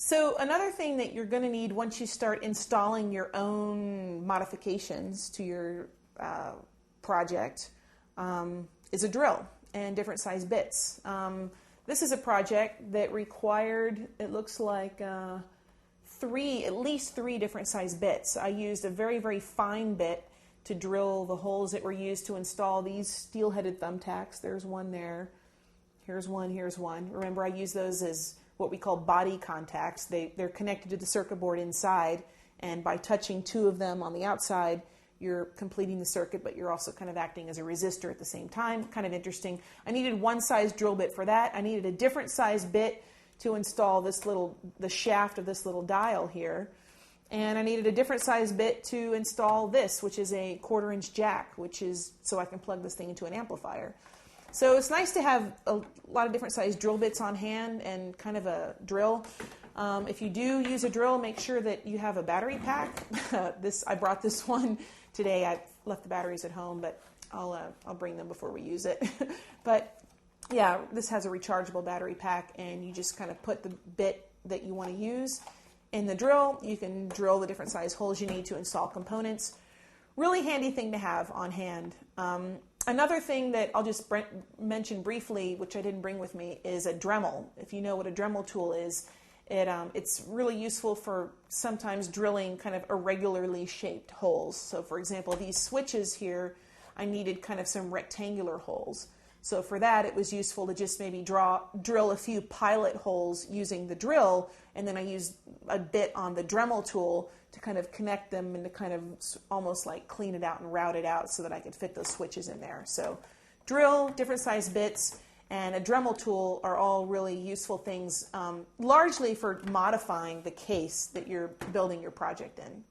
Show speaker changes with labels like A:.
A: So another thing that you're going to need once you start installing your own modifications to your project is a drill and different size bits. This is a project that required, it looks like, at least three different size bits. I used a very, very fine bit to drill the holes that were used to install these steel-headed thumbtacks. There's one there. Here's one, here's one. Remember, I use those as what we call body contacts. They're connected to the circuit board inside, and by touching two of them on the outside, you're completing the circuit, but you're also kind of acting as a resistor at the same time. Kind of interesting. I needed one size drill bit for that. I needed a different size bit to install the shaft of this little dial here. And I needed a different size bit to install this, which is a 1/4-inch jack, which is so I can plug this thing into an amplifier. So it's nice to have a lot of different size drill bits on hand and kind of a drill. If you do use a drill, make sure that you have a battery pack. I brought this one today. I left the batteries at home, but I'll bring them before we use it. But yeah, this has a rechargeable battery pack, and you just kind of put the bit that you want to use in the drill. You can drill the different size holes you need to install components. Really handy thing to have on hand. Another thing that I'll just mention briefly, which I didn't bring with me, is a Dremel. If you know what a Dremel tool is, it's really useful for sometimes drilling kind of irregularly shaped holes. So for example, these switches here, I needed kind of some rectangular holes. So for that, it was useful to just maybe drill a few pilot holes using the drill, and then I used a bit on the Dremel tool to kind of connect them and to kind of almost like clean it out and route it out so that I could fit those switches in there. So drill, different size bits, and a Dremel tool are all really useful things, largely for modifying the case that you're building your project in.